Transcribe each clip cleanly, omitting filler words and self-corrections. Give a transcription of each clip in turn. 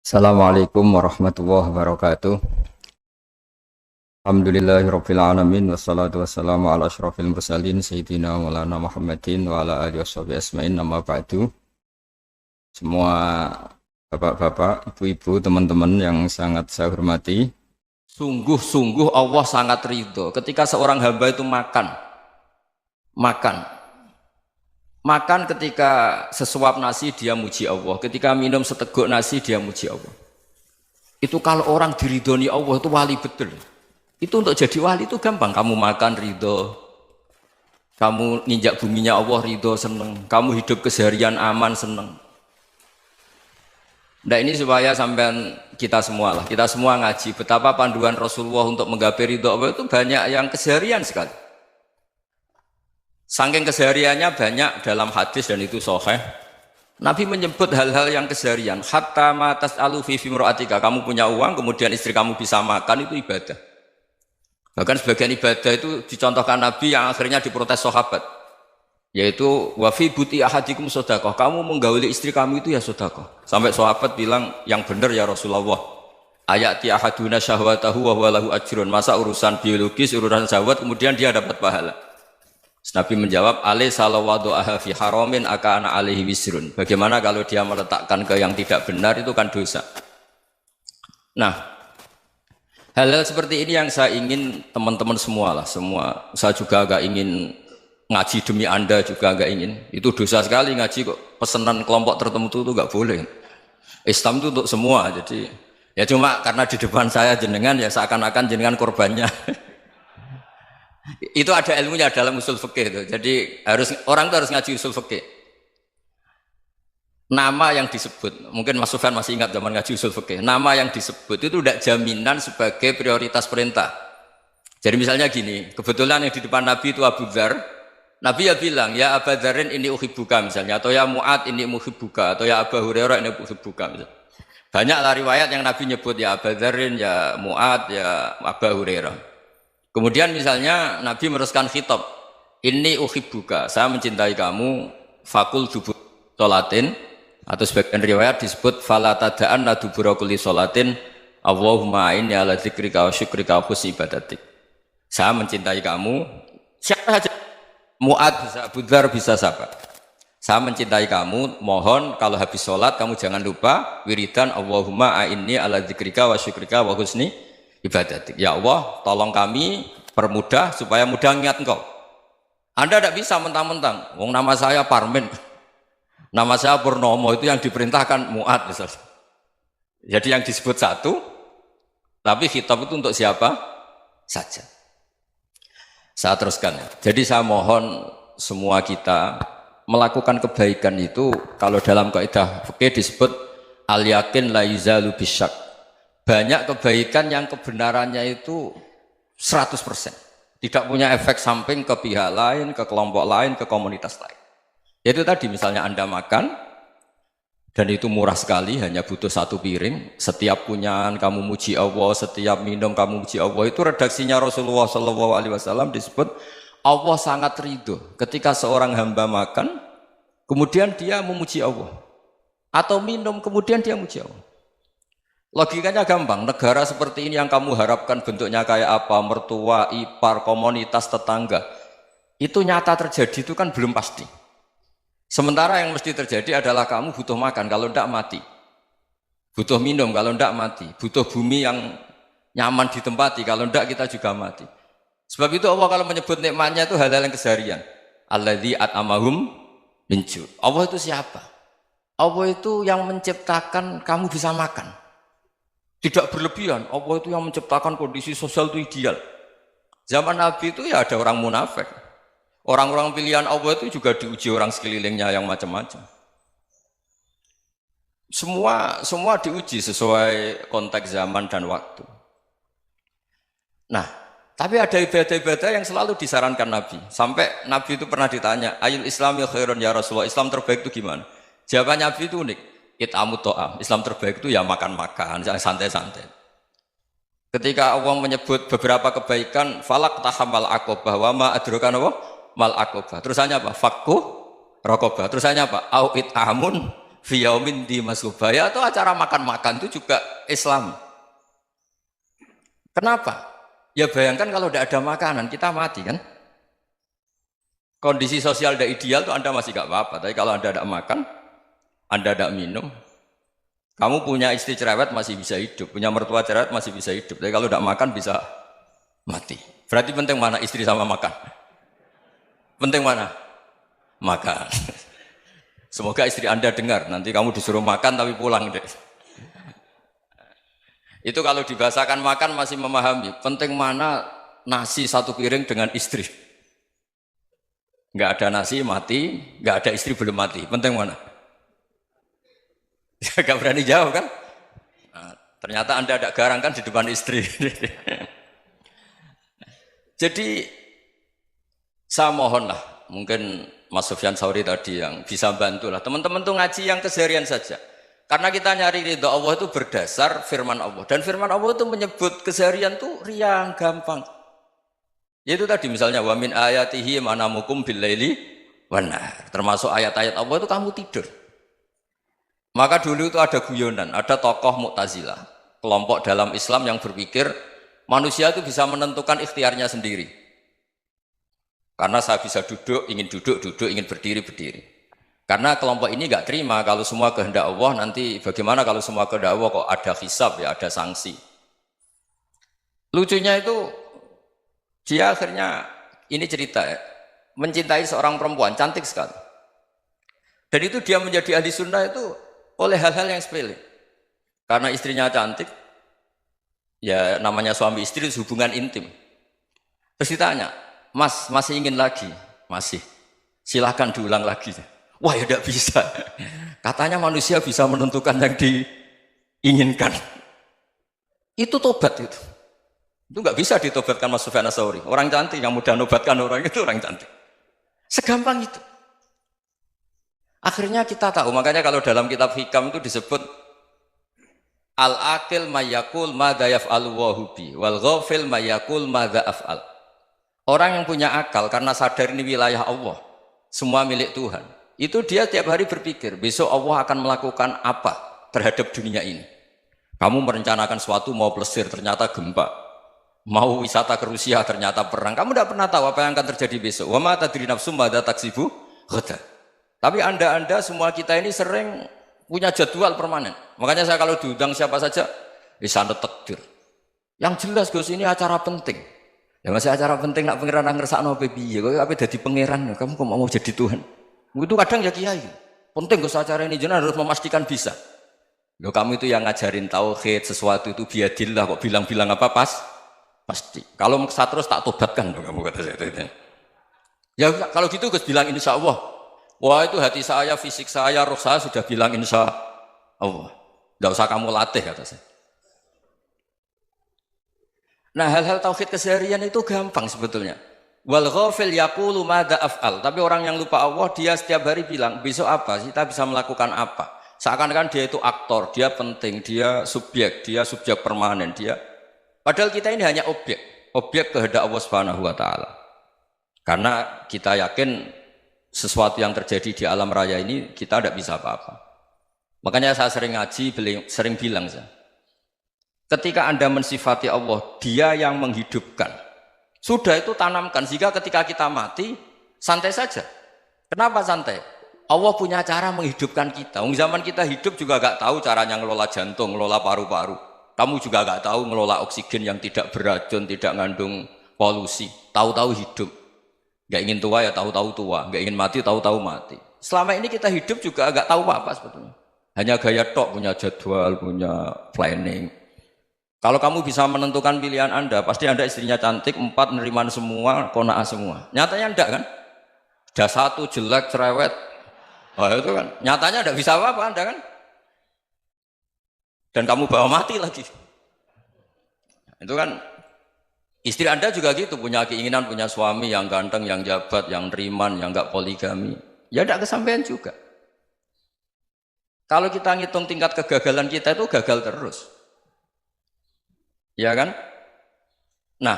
Assalamualaikum warahmatullahi wabarakatuh. Alhamdulillahirabbil alamin wassalatu wassalamu ala asyrofil mursalin sayyidina maulana Muhammadin wa ala alihi washabihi asmain amma ba'du. Semua bapak-bapak, ibu-ibu, teman-teman yang sangat saya hormati. Sungguh-sungguh Allah sangat ridho ketika seorang hamba itu makan. Makan ketika sesuap nasi dia muji Allah, ketika minum seteguk nasi dia muji Allah. Itu kalau orang diridhoni Allah itu wali betul. Itu untuk jadi wali itu gampang. Kamu makan ridho, kamu ninjak buminya Allah ridho seneng, kamu hidup keseharian aman seneng. Nah ini supaya sampean kita semua ngaji betapa panduan Rasulullah untuk menggapai ridho Allah itu banyak yang keseharian sekali. Saking kesehariannya banyak dalam hadis dan itu sahih. Nabi menyebut hal-hal yang keseharian. Hatta matas alu fi fimroatika. Kamu punya uang, kemudian istri kamu bisa makan, itu ibadah. Bahkan sebagian ibadah itu dicontohkan Nabi yang akhirnya diprotes sahabat. Yaitu wafi buti ahadikum sodakoh. Kamu menggauli istri kamu itu ya sodakoh. Sampai sahabat bilang yang benar ya Rasulullah. Ayati ahaduna syahwatahu wa huwa lahu ajrun. Masa urusan biologis, urusan syahwat kemudian dia dapat pahala. Nabi menjawab, alaih salawadu'aha fi haramin aka'ana alaihi wisrun. Bagaimana kalau dia meletakkan ke yang tidak benar, itu kan dosa. Nah, hal-hal seperti ini yang saya ingin teman-teman semua. Saya juga agak ingin ngaji demi Anda juga agak ingin. Itu dosa sekali ngaji kok, pesanan kelompok tertentu itu gak boleh. Islam itu untuk semua, jadi ya cuma karena di depan saya jenengan, ya seakan-akan jenengan korbannya. Itu ada ilmunya dalam usul fikih itu. Jadi orang itu harus ngaji usul fikih. Nama yang disebut, mungkin Mas Sufyan masih ingat zaman ngaji usul fikih. Nama yang disebut itu tidak jaminan sebagai prioritas perintah. Jadi misalnya gini, kebetulan yang di depan Nabi itu Abu Dzar. Nabi ya bilang, ya Abu Dzarin ini uhibbuka misalnya, atau ya Mu'ad ini uhibbuka, atau ya Abu Hurairah ini uhibbuka misalnya. Banyaklah riwayat yang Nabi nyebut ya Abu Dzarin, ya Mu'ad, ya Abu Hurairah. Kemudian misalnya Nabi meneruskan khitab, ini uhibbuka, saya mencintai kamu, fakul dubur sholatin, atau sebagian riwayat disebut fala tada'an la dubura kulli sholatin, Allahumma inni ala dzikrika wa syukrika wa husni ibadatik. Saya mencintai kamu, siapa saja, Mu'ad bisa, Abu Dzar bisa siapa. Saya mencintai kamu, mohon kalau habis sholat kamu jangan lupa wiridan Allahumma inni ala dzikrika wa syukrika wa husni ibadatik. Ya Allah, tolong kami permudah supaya mudah ingat engkau. Anda tidak bisa mentang-mentang, wong nama saya Parmin, nama saya Purnomo, itu yang diperintahkan Mu'ad misalnya. Jadi yang disebut satu, tapi khitab itu untuk siapa saja. Saya teruskan ya. Jadi saya mohon semua kita melakukan kebaikan itu, kalau dalam kaidah fikih disebut al yakin la yuzalu bisyak. Banyak kebaikan yang kebenarannya itu 100%. Tidak punya efek samping ke pihak lain, ke kelompok lain, ke komunitas lain. Itu tadi misalnya Anda makan, dan itu murah sekali, hanya butuh satu piring. Setiap kunyahan kamu muji Allah, setiap minum kamu muji Allah. Itu redaksinya Rasulullah SAW disebut, Allah sangat ridho ketika seorang hamba makan, kemudian dia memuji Allah. Atau minum, kemudian dia muji Allah. Logikanya gampang, negara seperti ini yang kamu harapkan bentuknya kayak apa, mertua, ipar, komunitas, tetangga, itu nyata terjadi itu kan belum pasti. Sementara yang mesti terjadi adalah kamu butuh makan, kalau tidak mati. Butuh minum, kalau tidak mati. Butuh bumi yang nyaman ditempati, kalau tidak kita juga mati. Sebab itu Allah kalau menyebut nikmatnya itu hal-hal yang keseharian. Alladzi at'amahum min ju'. Allah itu siapa? Allah itu yang menciptakan kamu bisa makan. Tidak berlebihan, Allah itu yang menciptakan kondisi sosial itu ideal. Zaman Nabi itu ya ada orang munafik. Orang-orang pilihan Allah itu juga diuji orang sekelilingnya yang macam-macam. Semua diuji sesuai konteks zaman dan waktu. Nah, tapi ada ibadah-ibadah yang selalu disarankan Nabi. Sampai Nabi itu pernah ditanya, ayul islami khairun ya Rasulullah, Islam terbaik itu gimana? Jawaban Nabi itu unik. It'amut to'am, Islam terbaik itu ya makan-makan, santai-santai. Ketika Allah menyebut beberapa kebaikan, falak tahamal akobah, wa ma adrokan apa? Mal akobah. Terusannya apa? Fakku rokobah. Terusannya apa? Au it'amun fi yaumin di masubaya atau acara makan-makan itu juga Islam. Kenapa? Ya bayangkan kalau tidak ada makanan kita mati kan? Kondisi sosial tidak ideal tuh Anda masih gak apa-apa, tapi kalau Anda tidak makan, Anda tidak minum, kamu punya istri cerewet masih bisa hidup, punya mertua cerewet masih bisa hidup, tapi kalau tidak makan bisa mati. Berarti penting mana istri sama makan? Penting mana? Makan. Semoga istri Anda dengar, nanti kamu disuruh makan tapi pulang deh. Itu kalau dibahasakan makan masih memahami, penting mana nasi satu piring dengan istri. Nggak ada nasi mati, nggak ada istri belum mati. Penting mana? Gak berani jawab kan? Nah, ternyata Anda ada garang kan di depan istri. Jadi saya mohonlah, mungkin Mas Sufyan Sauri tadi yang bisa bantulah. Teman-teman tuh ngaji yang keseharian saja. Karena kita nyari ridha Allah itu berdasar firman Allah. Dan firman Allah itu menyebut keseharian tuh riang, gampang. Yaitu tadi misalnya wa min ayatihi manamukum billaili wan nahar. Termasuk ayat-ayat Allah itu kamu tidur. Maka dulu itu ada guyonan, ada tokoh Mu'tazilah, kelompok dalam Islam yang berpikir manusia itu bisa menentukan ikhtiarnya sendiri. Karena saya bisa duduk, duduk, ingin berdiri, berdiri. Karena kelompok ini nggak terima kalau semua kehendak Allah, nanti bagaimana kalau semua kehendak Allah kok ada hisab ya, ada sanksi. Lucunya itu dia akhirnya, ini cerita ya, mencintai seorang perempuan, cantik sekali. Dan itu dia menjadi ahli sunnah itu oleh hal-hal yang sepele. Karena istrinya cantik, ya namanya suami istri itu hubungan intim. Terus ditanya, Mas, masih ingin lagi? Masih. Silahkan diulang lagi. Wah ya tidak bisa. Katanya manusia bisa menentukan yang diinginkan. Itu tobat itu. Itu nggak bisa ditobatkan Mas Sufyan Ats-Tsauri. Orang cantik yang mudah nobatkan orang itu orang cantik. Segampang itu. Akhirnya kita tahu, makanya kalau dalam kitab Hikam itu disebut al-aqil mayyakul madza yaf'alu wa hubi wal ghafil mayyakul madza af'al. Orang yang punya akal karena sadar ini wilayah Allah, semua milik Tuhan. Itu dia tiap hari berpikir, besok Allah akan melakukan apa terhadap dunia ini. Kamu merencanakan sesuatu mau plesir ternyata gempa. Mau wisata ke Rusia ternyata perang. Kamu tidak pernah tahu apa yang akan terjadi besok. Wa ma tadri nafsum madza taksibu ghadan. Tapi anda semua kita ini sering punya jadwal permanen. Makanya saya kalau diundang siapa saja, sana takdir. Yang jelas Gus ini acara penting. Ya masih acara penting nak pangeran ngersakno piye? Kok ape dadi pangeran? Kamu kok mau jadi Tuhan? Itu kadang ya kiai. Penting Gus acara ini jenengan harus memastikan bisa. Loh kamu itu yang ngajarin tauhid, sesuatu itu biadillah kok bilang-bilang apa pasti. Kalau saya terus tak tobatkan loh kamu kata saya. Ya kalau gitu Gus bilang insya Allah. Wah itu hati saya, fisik saya, roh saya sudah bilang insya Allah. Tidak usah kamu latih kata saya. Nah hal-hal tauhid keseharian itu gampang sebetulnya. Wal ghafil yaqulu madza af'al. Tapi orang yang lupa Allah dia setiap hari bilang besok apa? Kita bisa melakukan apa? Seakan-akan dia itu aktor, dia penting, dia subjek permanen, dia. Padahal kita ini hanya objek kehendak Allah Subhanahu wa taala. Karena kita yakin sesuatu yang terjadi di alam raya ini kita tidak bisa apa-apa. Makanya saya sering ngaji, sering bilang saya. Ketika Anda mensifati Allah, Dia yang menghidupkan. Sudah itu tanamkan sehingga ketika kita mati santai saja. Kenapa santai? Allah punya cara menghidupkan kita. Zaman kita hidup juga gak tahu caranya ngelola jantung, ngelola paru-paru. Kamu juga gak tahu ngelola oksigen yang tidak beracun, tidak mengandung polusi. Tahu-tahu hidup. Gak ingin tua ya tahu-tahu tua, gak ingin mati tahu-tahu mati. Selama ini kita hidup juga gak tahu apa sebetulnya. Hanya gaya tok, punya jadwal, punya planning. Kalau kamu bisa menentukan pilihan Anda, pasti Anda istrinya cantik, 4 neriman semua, kona'ah semua. Nyatanya enggak kan? Ada 1 jelek, cerewet. Oh itu kan, nyatanya enggak bisa apa-apa Anda kan? Dan kamu bawa mati lagi. Itu kan, istri Anda juga gitu, punya keinginan, punya suami yang ganteng, yang jabat, yang neriman, yang enggak poligami. Ya enggak kesampaian juga. Kalau kita ngitung tingkat kegagalan kita itu gagal terus. Ya kan? Nah,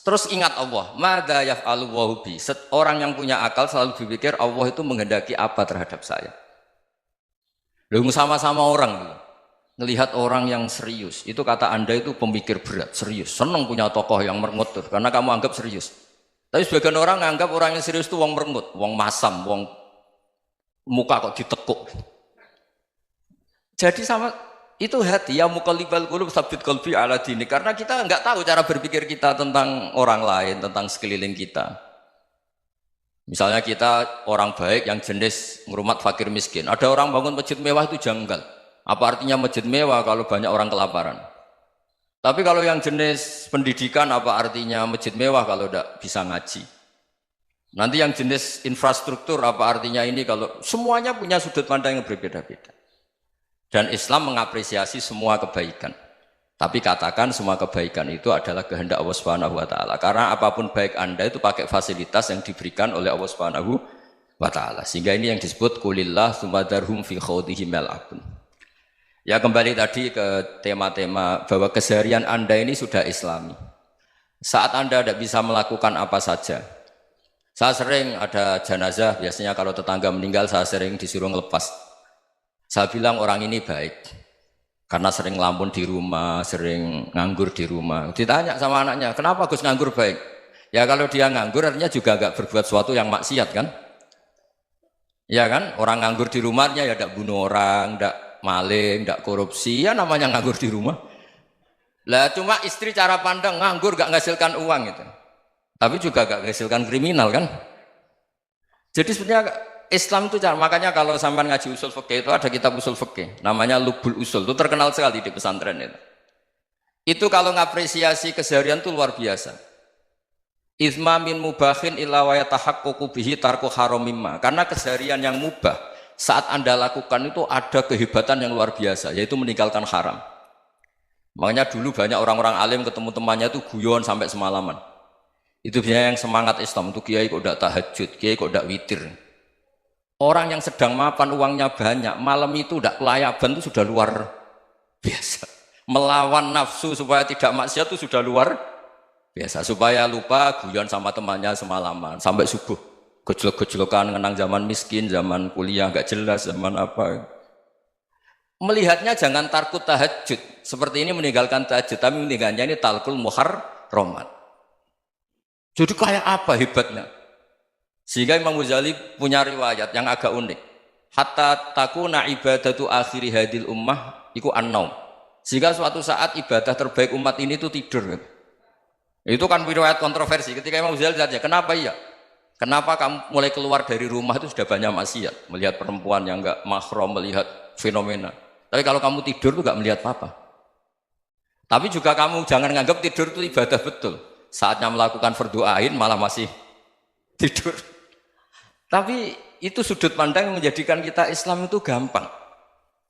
terus ingat Allah, madza yaf'alu wa bi. Orang yang punya akal selalu berpikir Allah itu menghendaki apa terhadap saya. Lalu sama-sama orang gitu. Ngelihat orang yang serius, itu kata Anda itu pemikir berat, serius. Senang punya tokoh yang merengut tuh, karena kamu anggap serius. Tapi sebagian orang nganggap orang yang serius itu wong merengut, wong masam, wong muka kok ditekuk. Jadi sama itu hati ya muqallibal qulub tsabbit qalbi ala dini, karena kita nggak tahu cara berpikir kita tentang orang lain, tentang sekeliling kita. Misalnya kita orang baik yang jenis ngurmat fakir miskin, ada orang bangun masjid mewah itu janggal. Apa artinya masjid mewah kalau banyak orang kelaparan? Tapi kalau yang jenis pendidikan, apa artinya masjid mewah kalau tidak bisa ngaji? Nanti yang jenis infrastruktur, apa artinya ini kalau semuanya punya sudut pandang yang berbeda-beda. Dan Islam mengapresiasi semua kebaikan. Tapi katakan semua kebaikan itu adalah kehendak Allah Subhanahu wa taala. Karena apapun baik Anda itu pakai fasilitas yang diberikan oleh Allah Subhanahu wa taala. Sehingga ini yang disebut qulillah tsumma darhum fi khawdihim yal'abun. Ya kembali tadi ke tema-tema bahwa keseharian Anda ini sudah Islami. Saat Anda tidak bisa melakukan apa saja. Saya sering ada jenazah, biasanya kalau tetangga meninggal saya sering disuruh ngelepas. Saya bilang orang ini baik. Karena sering ngelamun di rumah, sering nganggur di rumah. Ditanya sama anaknya, kenapa Gus nganggur baik? Ya kalau dia nganggur artinya juga agak berbuat sesuatu yang maksiat kan? Ya kan? Orang nganggur di rumahnya ya tidak bunuh orang, tidak maling, tidak korupsi, ya namanya nganggur di rumah. Lah cuma istri cara pandang nganggur gak menghasilkan uang itu, tapi juga gak menghasilkan kriminal kan. Jadi sebenarnya Islam itu cara, makanya kalau sampai ngaji usul fikih itu ada kitab usul fikih, namanya Lubul Usul, itu terkenal sekali di pesantren itu. Itu kalau ngapresiasi keseharian itu luar biasa. Izma min mubahin illa wa yatahaqqaqu bihi tarku haramimma, karena keseharian yang mubah saat Anda lakukan itu ada kehebatan yang luar biasa, yaitu meninggalkan haram. Makanya dulu banyak orang-orang alim ketemu temannya itu guyon sampai semalaman. Itu biasanya yang semangat Islam itu, kiai kok tidak tahajud, kiai kok tidak witir. Orang yang sedang mapan uangnya banyak, malam itu tidak kelayaban itu sudah luar biasa. Melawan nafsu supaya tidak maksiat itu sudah luar biasa. Supaya lupa guyon sama temannya semalaman sampai subuh. Gejolak-gejolokan ngenang zaman miskin, zaman kuliah gak jelas, zaman apa. Melihatnya jangan tarkut tahajud. Seperti ini meninggalkan tahajud, tapi meninggalkannya ini talkul muharramat. Jadi kayak apa hebatnya? Sehingga Imam Ghazali punya riwayat yang agak unik. Hatta takuna ibadatu akhiri hadil ummah iku an-naum. Sehingga suatu saat ibadah terbaik umat ini itu tidur. Itu kan riwayat kontroversi. Ketika Imam Ghazali tanya, kenapa iya? Kenapa kamu mulai keluar dari rumah itu sudah banyak maksiat, melihat perempuan yang enggak mahram, melihat fenomena. Tapi kalau kamu tidur itu enggak melihat apa-apa. Tapi juga kamu jangan nganggap tidur itu ibadah betul. Saatnya melakukan fardu ain malah masih tidur. Tapi itu sudut pandang yang menjadikan kita Islam itu gampang.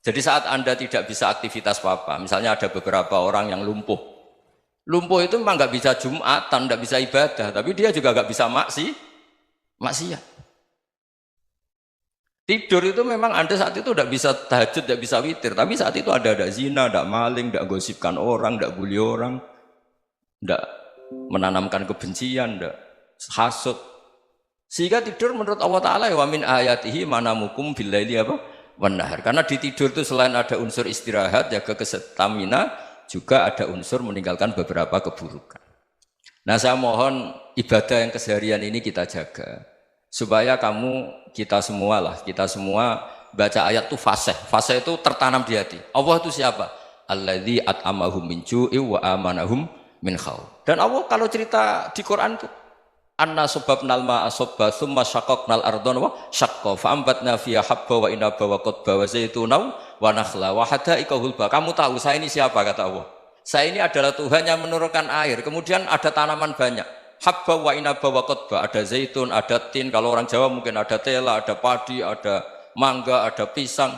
Jadi saat Anda tidak bisa aktivitas apa-apa, misalnya ada beberapa orang yang lumpuh. Lumpuh itu memang enggak bisa Jumatan, enggak bisa ibadah, tapi dia juga enggak bisa maksiat. Tidur itu memang Anda saat itu tidak bisa tahajud, tidak bisa witir, tapi saat itu ada zina, ada maling, tidak gosipkan orang, tidak bully orang, tidak menanamkan kebencian, tidak hasud. Sehingga tidur menurut Allah Ta'ala wa min ayatihi manamukum billaili apa? Wan nahar. Karena di tidur itu selain ada unsur istirahat, jaga kestamina, juga ada unsur meninggalkan beberapa keburukan. Nah saya mohon ibadah yang keseharian ini kita jaga supaya kita semua baca ayat itu fasih itu tertanam di hati. Allah itu siapa? Alladzi at'amahum min ju'i wa amanahum min khauf. Dan Allah kalau cerita di Quran itu anna sababnal ma'a sabba tsumma syaqqaqnal ardha wa syaqqa fa ambatna fiha habba wa inaba wa qadba wa zaituna wa nakhla wa hada'iqa hulba. Kamu tahu saya ini siapa kata Allah? Saya ini adalah Tuhan yang menurunkan air, kemudian ada tanaman banyak. Habba wa inaba wa qadba, ada zaitun, ada tin, kalau orang Jawa mungkin ada tela, ada padi, ada mangga, ada pisang.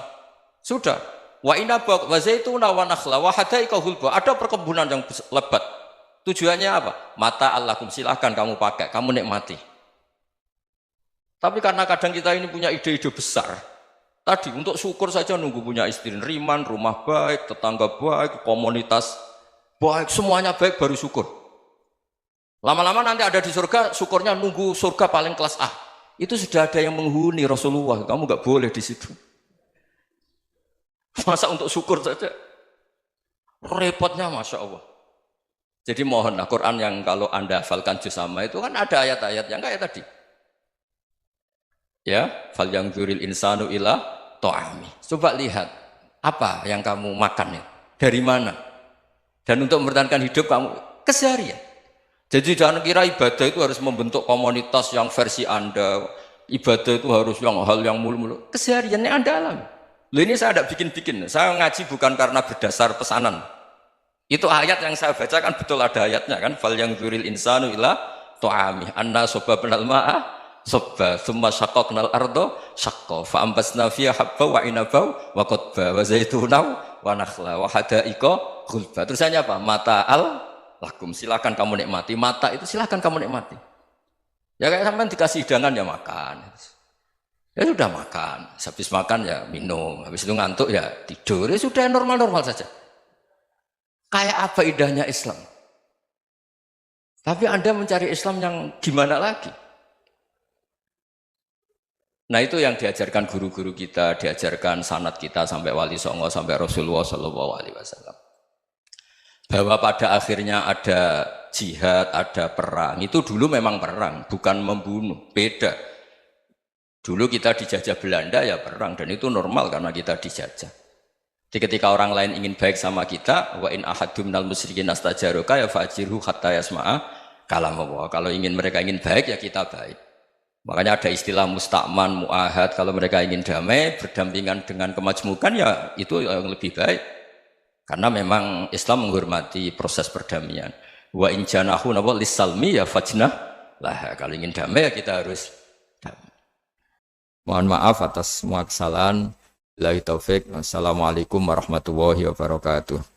Sudah. Wa inaba wa zaituna wa nakhla wa hada'iqa hulba, ada perkebunan yang lebat. Tujuannya apa? Mata Allahkum, silahkan kamu pakai, kamu nikmati. Tapi karena kadang kita ini punya ide-ide besar. Tadi untuk syukur saja nunggu punya istri riman, rumah baik, tetangga baik, komunitas baik, semuanya baik baru syukur. Lama-lama nanti ada di surga, syukurnya nunggu surga paling kelas A. Itu sudah ada yang menghuni Rasulullah, kamu nggak boleh di situ. Masa untuk syukur saja repotnya Masya Allah. Jadi mohonlah Quran yang kalau Anda hafalkan juz amma itu kan ada ayat-ayat yang kayak tadi. Ya, fal yang dzuril insanu ila ta'ami. Coba lihat apa yang kamu makan ya? Dari mana? Dan untuk mempertahankan hidup kamu keseharian. Jadi jangan kira ibadah itu harus membentuk komunitas yang versi Anda. Ibadah itu harus yang hal yang mulu-mulu. Kesehariannya Anda alami. Loh ini saya tidak bikin-bikin. Saya ngaji bukan karena berdasar pesanan. Itu ayat yang saya baca kan betul ada ayatnya kan. Fal yang dzuril insanu ila ta'ami. Anna sobabnal ma'a sobba thumma syaqqaqnal ardo syaqqa fa ambasna fiha habba wa inaba wa qadba wa zaituna wa nakhla wa hadaiqa ghulba. Terusannya apa? Mata'al lakum, silakan kamu nikmati. Mata itu silakan kamu nikmati. Ya kayak sampean dikasih hidangan ya makan. Ya sudah makan, habis makan ya minum, habis itu ngantuk ya tidur. Ya sudah normal-normal saja. Kayak apa indahnya Islam. Tapi Anda mencari Islam yang gimana lagi? Nah itu yang diajarkan guru-guru kita, diajarkan sanad kita sampai Wali Songo, sampai Rasulullah SAW. Bahwa pada akhirnya ada jihad, ada perang. Itu dulu memang perang, bukan membunuh, beda. Dulu kita dijajah Belanda ya perang, dan itu normal karena kita dijajah. Jadi ketika orang lain ingin baik sama kita, wa in ahadum minal musyrikin astajaruka ya fajirhu hatta yasma'a kalam Allah. Kalau mereka ingin baik ya kita baik. Makanya ada istilah mustakman, mu'ahad. Kalau mereka ingin damai, berdampingan dengan kemajmukan ya itu yang lebih baik. Karena memang Islam menghormati proses perdamaian. Wa in janahu nawa lisalmi ya fajnah lah. Kalau ingin damai ya kita harus damai. Mohon maaf atas semua kesalahan. Billahi taufik. Wassalamualaikum warahmatullahi wabarakatuh.